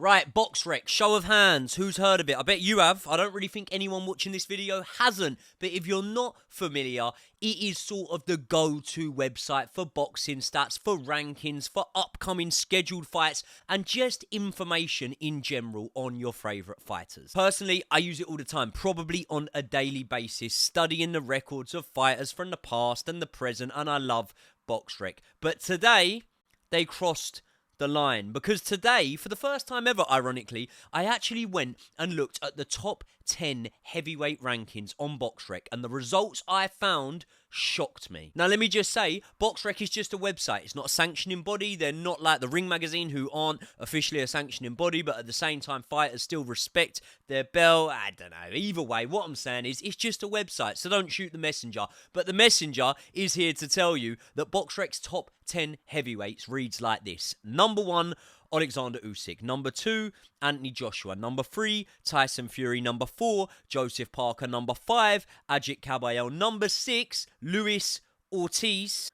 Right, Boxrec, show of hands, who's heard of it? I bet you have. I don't really think anyone watching this video hasn't. But if you're not familiar, it is sort of the go-to website for boxing stats, for rankings, for upcoming scheduled fights, and just information in general on your favourite fighters. Personally, I use it all the time, probably on a daily basis, studying the records of fighters from the past and the present, and I love Boxrec. But today, they crossed the line, because today, for the first time ever, ironically, I actually went and looked at the top 10 heavyweight rankings on Boxrec, and the results I found shocked me. Now, let me just say, Boxrec is just a website. It's not a sanctioning body. They're not like the Ring Magazine, who aren't officially a sanctioning body, but at the same time, fighters still respect their belt. I don't know. Either way, what I'm saying is, it's just a website, so don't shoot the messenger. But the messenger is here to tell you that Boxrec's top 10 heavyweights reads like this. Number 1, Alexander Usyk. Number 2, Anthony Joshua. Number 3, Tyson Fury. Number 4, Joseph Parker. Number 5, Ajit Caballero. Number 6, Luis Ortiz.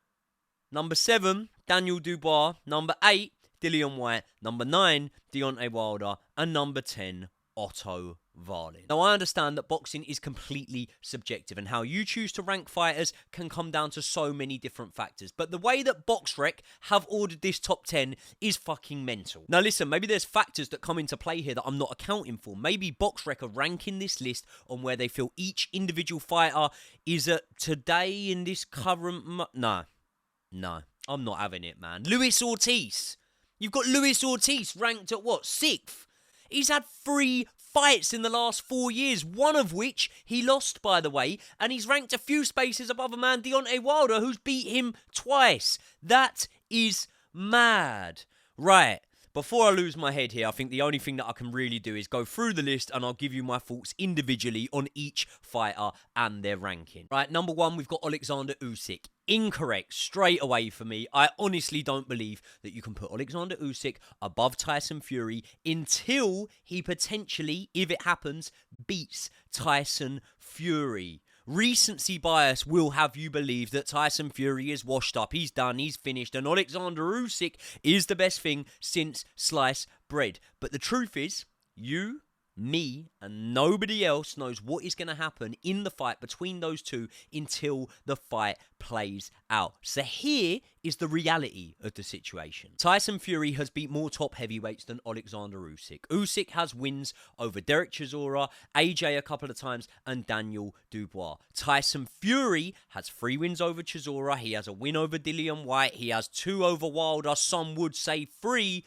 Number 7, Daniel Dubois. Number 8, Dillian Whyte. Number 9, Deontay Wilder. And number 10, Otto Wallin. Now, I understand that boxing is completely subjective, and how you choose to rank fighters can come down to so many different factors. But the way that Boxrec have ordered this top 10 is fucking mental. Now, listen, maybe there's factors that come into play here that I'm not accounting for. Maybe Boxrec are ranking this list on where they feel each individual fighter is at today in this current... No, I'm not having it, man. Luis Ortiz. You've got Luis Ortiz ranked at what? 6th? He's had 3 fights in the last 4 years, one of which he lost, by the way, and he's ranked a few spaces above a man, Deontay Wilder, who's beat him twice. That is mad. Right. Before I lose my head here, I think the only thing that I can really do is go through the list, and I'll give you my thoughts individually on each fighter and their ranking. Right, number 1, we've got Alexander Usyk. Incorrect, straight away for me. I honestly don't believe that you can put Alexander Usyk above Tyson Fury until he potentially, if it happens, beats Tyson Fury. Recency bias will have you believe that Tyson Fury is washed up, he's done, he's finished, and Alexander Usyk is the best thing since sliced bread. But the truth is, you, me, and nobody else knows what is going to happen in the fight between those two until the fight plays out. So here is the reality of the situation. Tyson Fury has beat more top heavyweights than Alexander Usyk. Usyk has wins over Derek Chisora, AJ a couple of times, and Daniel Dubois. Tyson Fury has 3 wins over Chisora. He has a win over Dillian Whyte. He has 2 over Wilder. Some would say 3.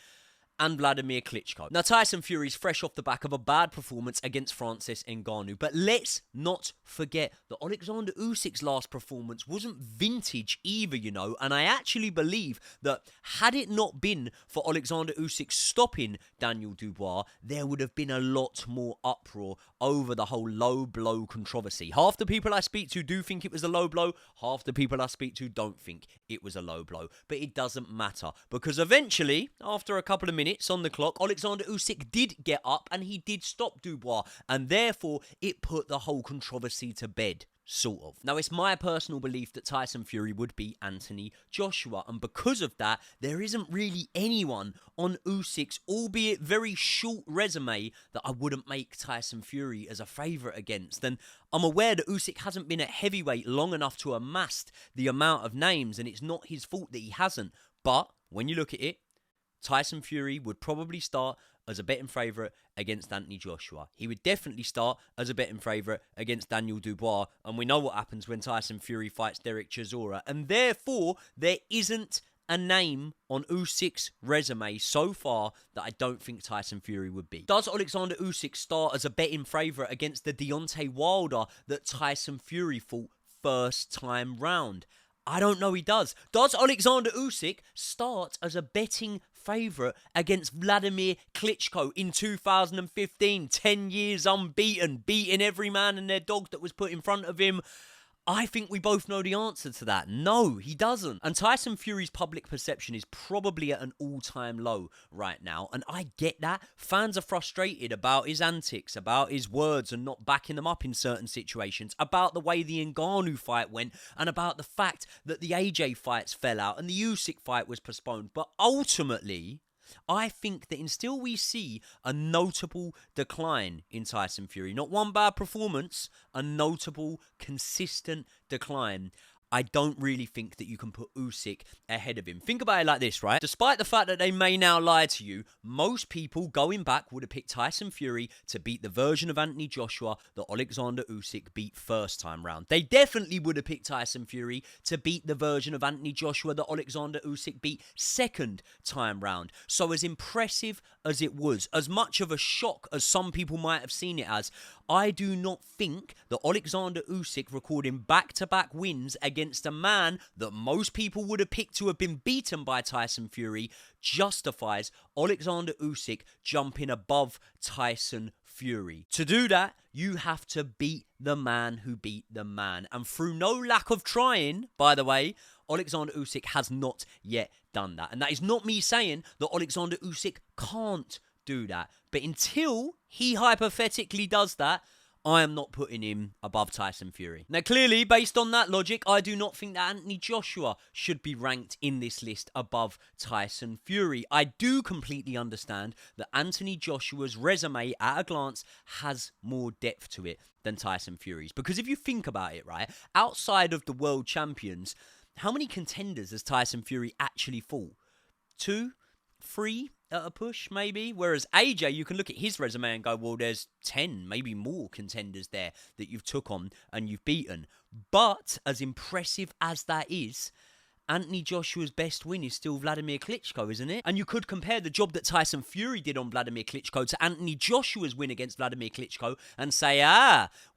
And Vladimir Klitschko. Now, Tyson Fury's fresh off the back of a bad performance against Francis Ngannou. But let's not forget that Alexander Usyk's last performance wasn't vintage either, you know. And I actually believe that had it not been for Alexander Usyk stopping Daniel Dubois, there would have been a lot more uproar over the whole low blow controversy. Half the people I speak to do think it was a low blow. Half the people I speak to don't think it was a low blow. But it doesn't matter, because eventually, after a couple of minutes on the clock, Alexander Usyk did get up and he did stop Dubois, and therefore it put the whole controversy to bed. Sort of. Now, it's my personal belief that Tyson Fury would beat Anthony Joshua, and because of that, there isn't really anyone on Usyk's, albeit very short resume, that I wouldn't make Tyson Fury as a favourite against. And I'm aware that Usyk hasn't been at heavyweight long enough to amass the amount of names, and it's not his fault that he hasn't. But when you look at it, Tyson Fury would probably start as a betting favourite against Anthony Joshua. He would definitely start as a betting favourite against Daniel Dubois. And we know what happens when Tyson Fury fights Derek Chisora. And therefore, there isn't a name on Usyk's resume so far that I don't think Tyson Fury would be. Does Alexander Usyk start as a betting favourite against the Deontay Wilder that Tyson Fury fought first time round? I don't know he does. Does Alexander Usyk start as a betting favourite against Vladimir Klitschko in 2015? 10 years unbeaten, beating every man and their dog that was put in front of him. I think we both know the answer to that. No, he doesn't. And Tyson Fury's public perception is probably at an all-time low right now. And I get that. Fans are frustrated about his antics, about his words and not backing them up in certain situations, about the way the Ngannou fight went, and about the fact that the AJ fights fell out and the Usyk fight was postponed. But ultimately, I think that until we see a notable decline in Tyson Fury, not one bad performance, a notable, consistent decline, I don't really think that you can put Usyk ahead of him. Think about it like this, right? Despite the fact that they may now lie to you, most people going back would have picked Tyson Fury to beat the version of Anthony Joshua that Alexander Usyk beat first time round. They definitely would have picked Tyson Fury to beat the version of Anthony Joshua that Alexander Usyk beat second time round. So as impressive as it was, as much of a shock as some people might have seen it as, I do not think that Alexander Usyk recording back-to-back wins against a man that most people would have picked to have been beaten by Tyson Fury justifies Alexander Usyk jumping above Tyson Fury. To do that, you have to beat the man who beat the man. And through no lack of trying, by the way, Alexander Usyk has not yet done that. And that is not me saying that Alexander Usyk can't do that. But until he hypothetically does that, I am not putting him above Tyson Fury. Now, clearly, based on that logic, I do not think that Anthony Joshua should be ranked in this list above Tyson Fury. I do completely understand that Anthony Joshua's resume at a glance has more depth to it than Tyson Fury's. Because if you think about it, right, outside of the world champions, how many contenders has Tyson Fury actually fought? 2? 3 at a push, maybe? Whereas AJ, you can look at his resume and go, well, there's 10, maybe more contenders there that you've took on and you've beaten. But as impressive as that is, Anthony Joshua's best win is still Vladimir Klitschko, isn't it? And you could compare the job that Tyson Fury did on Vladimir Klitschko to Anthony Joshua's win against Vladimir Klitschko and say,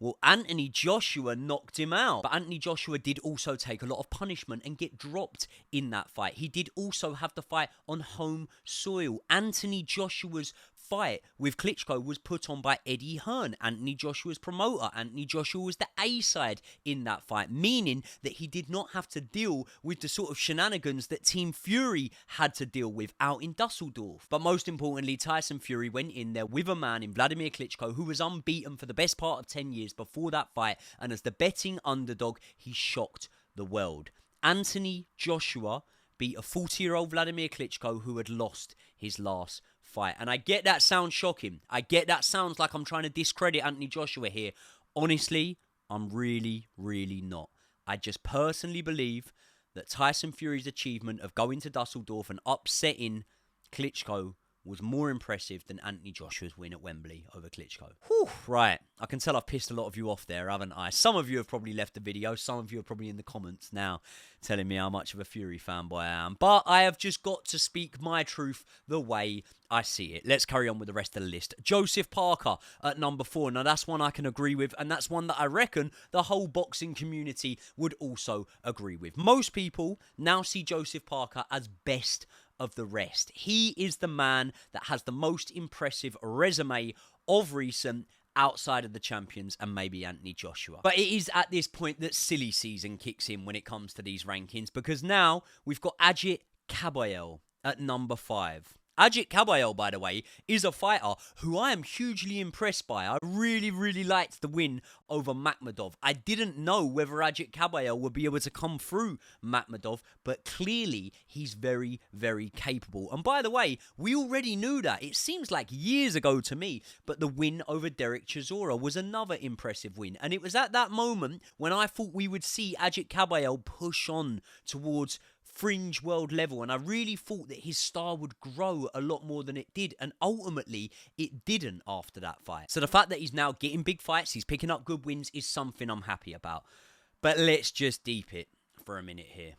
well, Anthony Joshua knocked him out. But Anthony Joshua did also take a lot of punishment and get dropped in that fight. He did also have the fight on home soil. Anthony Joshua's fight with Klitschko was put on by Eddie Hearn, Anthony Joshua's promoter. Anthony Joshua was the A-side in that fight, meaning that he did not have to deal with the sort of shenanigans that Team Fury had to deal with out in Dusseldorf. But most importantly, Tyson Fury went in there with a man in Vladimir Klitschko who was unbeaten for the best part of 10 years before that fight, and as the betting underdog, he shocked the world. Anthony Joshua beat a 40-year-old Vladimir Klitschko who had lost his last fight. And I get that sounds shocking. I get that sounds like I'm trying to discredit Anthony Joshua here. Honestly, I'm really, really not. I just personally believe that Tyson Fury's achievement of going to Dusseldorf and upsetting Klitschko was more impressive than Anthony Joshua's win at Wembley over Klitschko. Whew, right. I can tell I've pissed a lot of you off there, haven't I? Some of you have probably left the video. Some of you are probably in the comments now telling me how much of a Fury fanboy I am. But I have just got to speak my truth the way I see it. Let's carry on with the rest of the list. Joseph Parker at number 4. Now, that's one I can agree with, and that's one that I reckon the whole boxing community would also agree with. Most people now see Joseph Parker as best of the rest. He is the man that has the most impressive resume of recent outside of the champions and maybe Anthony Joshua. But it is at this point that silly season kicks in when it comes to these rankings, because now we've got Ajit Kabayel at number 5. Ajit Kabayel, by the way, is a fighter who I am hugely impressed by. I really, really liked the win over Makhmudov. I didn't know whether Ajit Kabayel would be able to come through Makhmudov, but clearly he's very, very capable. And by the way, we already knew that. It seems like years ago to me, but the win over Derek Chisora was another impressive win. And it was at that moment when I thought we would see Ajit Kabayel push on towards fringe world level, and I really thought that his star would grow a lot more than it did, and ultimately it didn't after that fight. So the fact that he's now getting big fights, he's picking up good wins, is something I'm happy about. But let's just deep it for a minute here.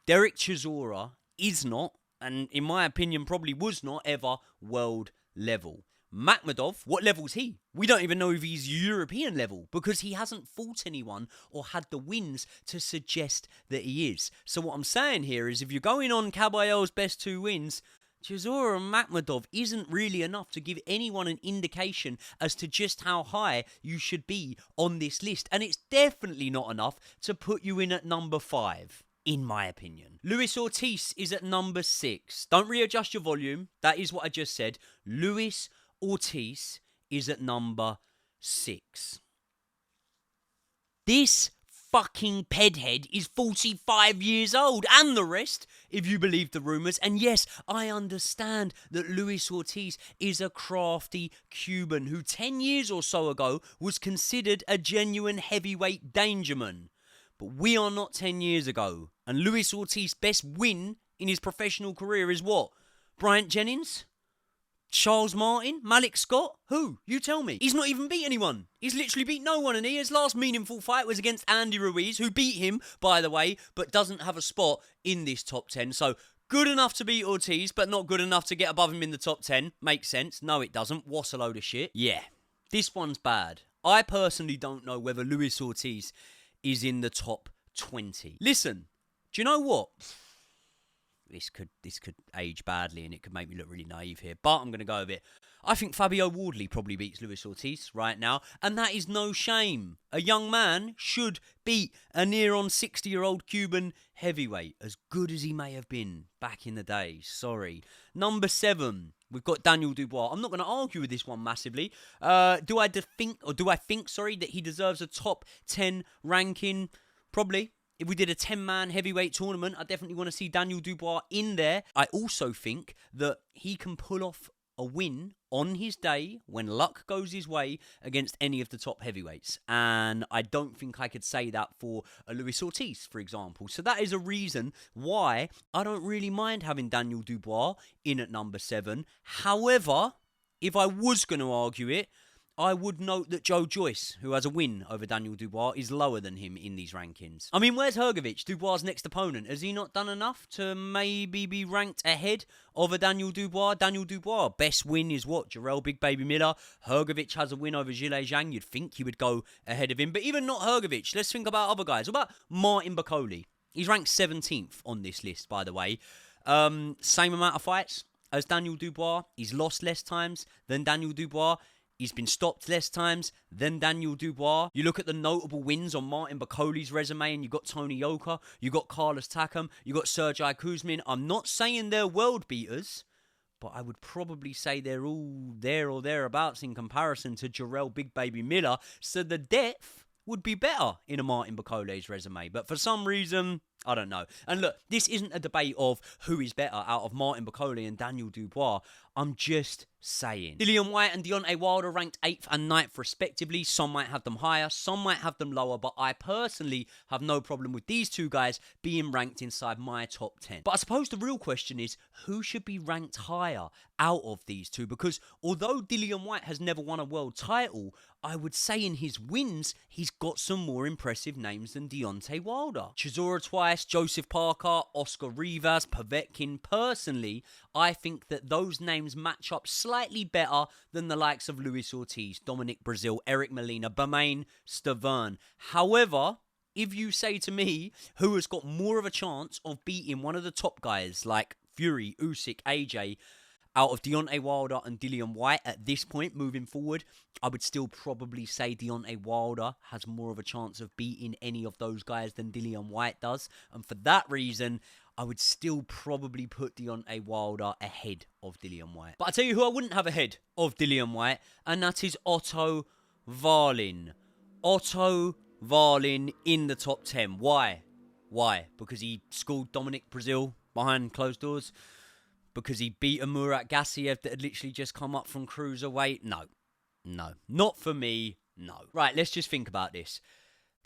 Derek Chisora is not, and in my opinion probably was not ever, world level. Makhmudov, what level's he? We don't even know if he's European level because he hasn't fought anyone or had the wins to suggest that he is. So what I'm saying here is if you're going on Kabayel's best 2 wins, Chisora and Makhmudov isn't really enough to give anyone an indication as to just how high you should be on this list. And it's definitely not enough to put you in at number 5. In my opinion. Luis Ortiz is at number 6. Don't readjust your volume. That is what I just said. Luis Ortiz is at number 6. This fucking pedhead is 45 years old, and the rest, if you believe the rumours. And yes, I understand that Luis Ortiz is a crafty Cuban who 10 years or so ago was considered a genuine heavyweight dangerman. But we are not 10 years ago, and Luis Ortiz's best win in his professional career is what? Bryant Jennings? Charles Martin? Malik Scott? Who? You tell me. He's not even beat anyone. He's literally beat no one, and his last meaningful fight was against Andy Ruiz, who beat him, by the way, but doesn't have a spot in this top 10. So, good enough to beat Ortiz, but not good enough to get above him in the top 10. Makes sense. No, it doesn't. What's a load of shit? Yeah, this one's bad. I personally don't know whether Luis Ortiz is in the top 20. Listen, do you know what? This could age badly and it could make me look really naive here, but I'm going to go with it. I think Fabio Wardley probably beats Luis Ortiz right now, and that is no shame. A young man should beat a near-on 60-year-old Cuban heavyweight, as good as he may have been back in the day. Sorry. Number 7, we've got Daniel Dubois. I'm not going to argue with this one massively. Do I think that he deserves a top 10 ranking? Probably. If we did a 10-man heavyweight tournament, I definitely want to see Daniel Dubois in there. I also think that he can pull off a win on his day when luck goes his way against any of the top heavyweights. And I don't think I could say that for a Luis Ortiz, for example. So that is a reason why I don't really mind having Daniel Dubois in at number 7. However, if I was going to argue it, I would note that Joe Joyce, who has a win over Daniel Dubois, is lower than him in these rankings. I mean, where's Hrgović, Dubois' next opponent? Has he not done enough to maybe be ranked ahead of a Daniel Dubois? Daniel Dubois, best win is what? Jarrell Big Baby Miller. Hrgović has a win over Zhilei Zhang. You'd think he would go ahead of him. But even not Hrgović, let's think about other guys. What about Martin Bakole? He's ranked 17th on this list, by the way. Same amount of fights as Daniel Dubois. He's lost less times than Daniel Dubois. He's been stopped less times than Daniel Dubois. You look at the notable wins on Martin Bakole's resume, and you got Tony Yoka, you got Carlos Takam, you got Sergei Kuzmin. I'm not saying they're world beaters, but I would probably say they're all there or thereabouts in comparison to Jarrell Big Baby Miller. So the depth would be better in a Martin Bakole's resume. But for some reason, I don't know. And look, this isn't a debate of who is better out of Martin Bakole and Daniel Dubois. I'm just saying. Dillian Whyte and Deontay Wilder ranked 8th and 9th respectively. Some might have them higher, some might have them lower, but I personally have no problem with these two guys being ranked inside my top 10. But I suppose the real question is, who should be ranked higher out of these two? Because although Dillian Whyte has never won a world title, I would say in his wins, he's got some more impressive names than Deontay Wilder. Chisora twice, Joseph Parker, Oscar Rivas, Povetkin. Personally, I think that those names match up slightly better than the likes of Luis Ortiz, Dominic Brazil, Eric Molina, Bermain Stavern. However, if you say to me who has got more of a chance of beating one of the top guys like Fury, Usyk, AJ, out of Deontay Wilder and Dillian Whyte at this point moving forward, I would still probably say Deontay Wilder has more of a chance of beating any of those guys than Dillian Whyte does. And for that reason, I would still probably put Deontay Wilder ahead of Dillian Whyte. But I tell you who I wouldn't have ahead of Dillian Whyte, and that is Otto Wallin. Otto Wallin in the top 10. Why? Why? Because he schooled Dominic Brazil behind closed doors? Because he beat a Murat Gassiev that had literally just come up from cruiserweight? No. Not for me, no. Right, let's just think about this.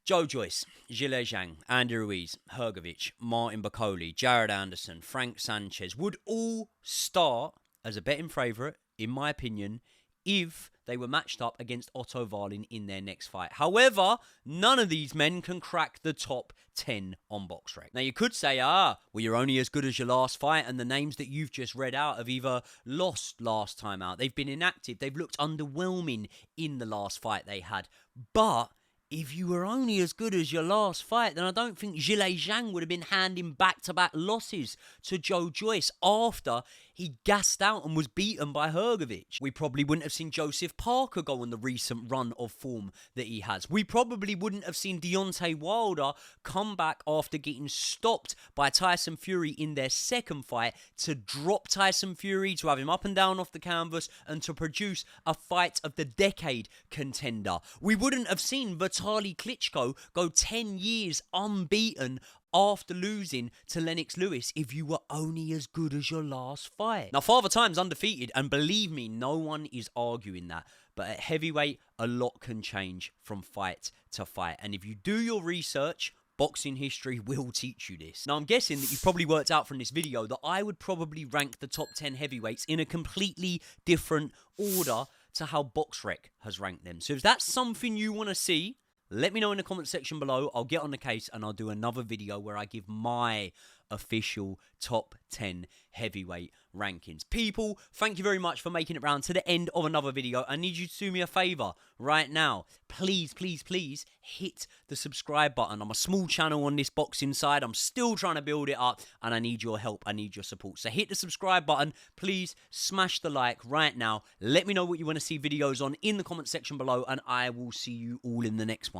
Joe Joyce, Zhilei Zhang, Andy Ruiz, Hrgović, Martin Bakole, Jared Anderson, Frank Sanchez would all start as a betting favourite, in my opinion, if they were matched up against Otto Wallin in their next fight. However, none of these men can crack the top 10 on Boxrec. Now, you could say, well, you're only as good as your last fight, and the names that you've just read out have either lost last time out, they've been inactive, they've looked underwhelming in the last fight they had. But if you were only as good as your last fight, then I don't think Zhilei Zhang would have been handing back-to-back losses to Joe Joyce after he gassed out and was beaten by Hrgović. We probably wouldn't have seen Joseph Parker go on the recent run of form that he has. We probably wouldn't have seen Deontay Wilder come back after getting stopped by Tyson Fury in their second fight to drop Tyson Fury, to have him up and down off the canvas, and to produce a fight of the decade contender. We wouldn't have seen the Vitaly Klitschko go 10 years unbeaten after losing to Lennox Lewis if you were only as good as your last fight? Now, Father Time's undefeated, and believe me, no one is arguing that. But at heavyweight, a lot can change from fight to fight. And if you do your research, boxing history will teach you this. Now, I'm guessing that you've probably worked out from this video that I would probably rank the top 10 heavyweights in a completely different order to how Boxrec has ranked them. So if that's something you want to see, let me know in the comment section below. I'll get on the case and I'll do another video where I give my official top 10 heavyweight rankings. People, thank you very much for making it round to the end of another video. I need you to do me a favor right now. Please, please, please hit the subscribe button. I'm a small channel on this boxing side. I'm still trying to build it up and I need your help. I need your support. So hit the subscribe button. Please smash the like right now. Let me know what you want to see videos on in the comment section below and I will see you all in the next one.